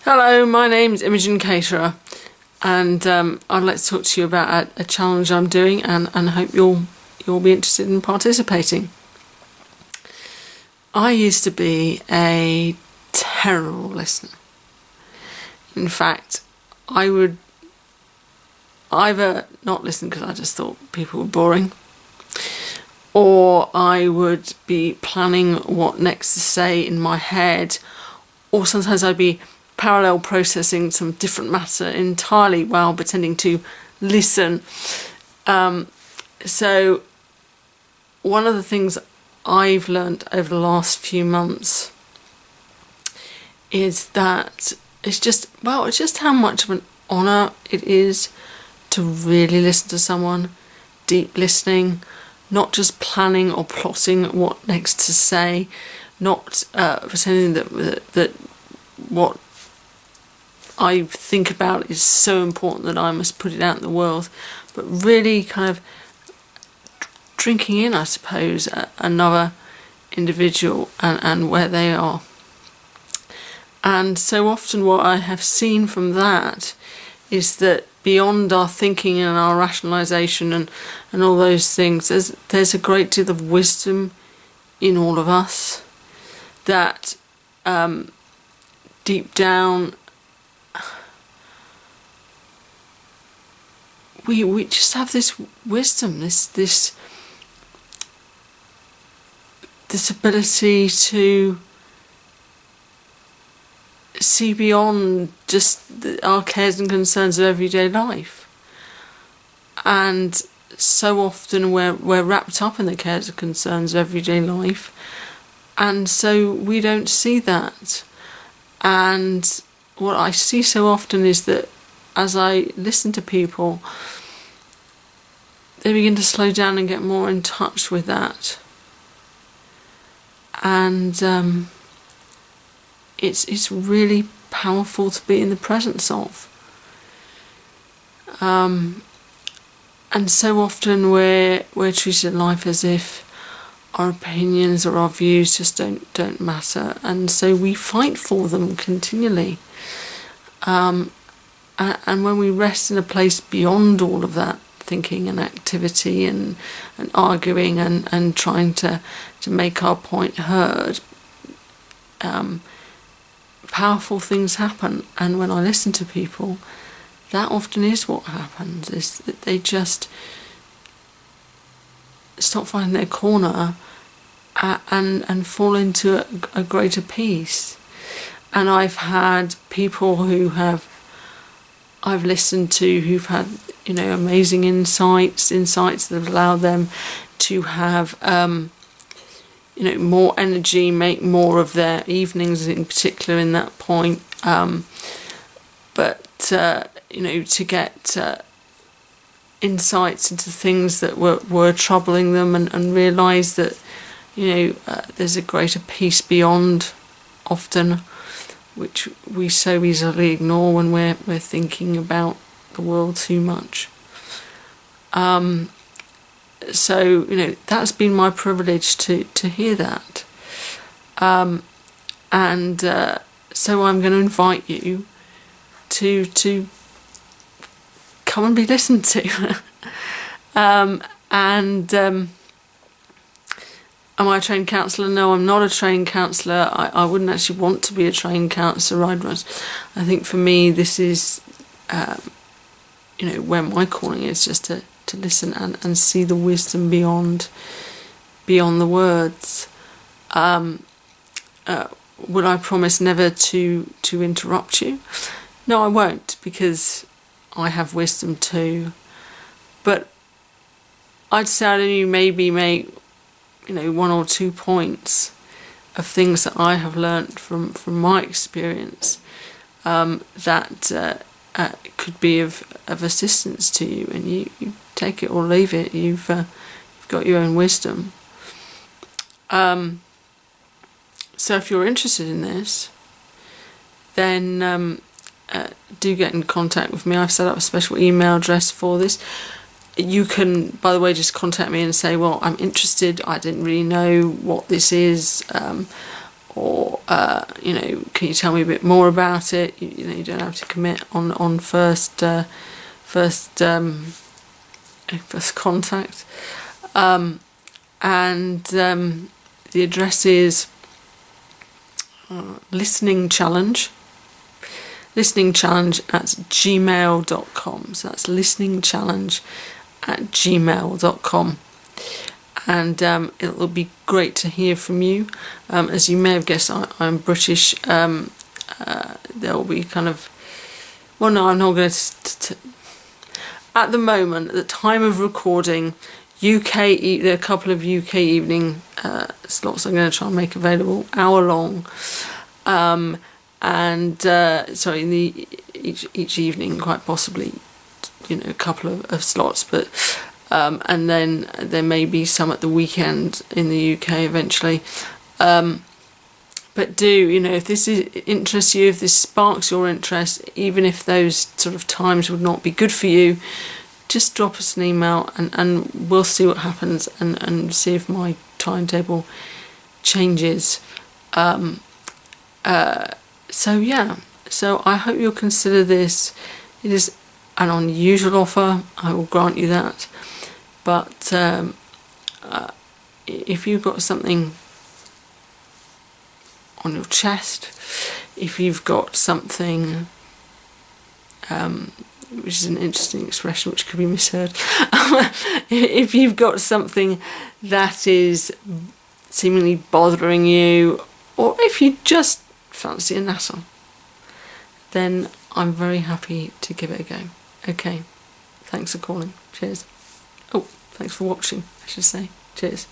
Hello, my name's Imogen Caterer, and I'd like to talk to you about a challenge I'm doing, and hope you'll be interested in participating. I used to be a terrible listener. In fact, I would either not listen because I just thought people were boring, or I would be planning what next to say in my head, or sometimes I'd be parallel processing some different matter entirely while pretending to listen. So one of the things I've learned over the last few months is that it's just how much of an honour it is to really listen to someone, deep listening, not just planning or plotting what next to say, not pretending that what I think about is so important that I must put it out in the world, but really kind of drinking in, I suppose, another individual and where they are. And so often what I have seen from that is that beyond our thinking and our rationalisation and all those things, there's a great deal of wisdom in all of us that deep down we just have this wisdom, this ability to see beyond just our cares and concerns of everyday life. And so often we're wrapped up in the cares and concerns of everyday life, and so we don't see that. And what I see so often is that as I listen to people, they begin to slow down and get more in touch with that. And it's really powerful to be in the presence of. And so often we're treated in life as if our opinions or our views just don't matter, and so we fight for them continually. And when we rest in a place beyond all of that thinking and activity and arguing and trying to make our point heard, powerful things happen. And when I listen to people, that often is what happens, is that they just stop finding their corner and fall into a greater peace. And I've had people who I've listened to who've had amazing insights that have allowed them to have more energy, make more of their evenings in particular in that point, but to get insights into things that were troubling them and realise that there's a greater peace beyond often, which we so easily ignore when we're thinking about the world too much. So that's been my privilege to hear that, and so I'm going to invite you to come and be listened to. Am I a trained counsellor? No, I'm not a trained counsellor. I wouldn't actually want to be a trained counsellor. I think for me this is where my calling is, just to listen and see the wisdom beyond the words. Would I promise never to interrupt you? No, I won't, because I have wisdom too. But I'd say I'd only maybe make one or two points of things that I have learnt from my experience that could be of assistance to you, and you take it or leave it. You've got your own wisdom. So if you're interested in this, then do get in contact with me. I've set up a special email address for this. You can, by the way, just contact me and say, well, I'm interested, I didn't really know what this is, or can you tell me a bit more about it? You don't have to commit on first contact. The address is listening challenge at gmail.com. So that's listeningchallenge@gmail.com. And it'll be great to hear from you. As you may have guessed, I'm British. There'll be kind of... Well, no, I'm not going to... At the moment, at the time of recording, there are a couple of UK evening slots I'm going to try and make available, hour long. Each evening, quite possibly, a couple of slots, but... and then there may be some at the weekend in the UK eventually. But if this interests you, if this sparks your interest, even if those sort of times would not be good for you, just drop us an email and we'll see what happens and see if my timetable changes. So I hope you'll consider this. It is an unusual offer, I will grant you that. But if you've got something on your chest, if you've got something, which is an interesting expression which could be misheard, if you've got something that is seemingly bothering you, or if you just fancy a natter, then I'm very happy to give it a go. Okay, thanks for calling. Cheers. Oh, thanks for watching, I should say. Cheers.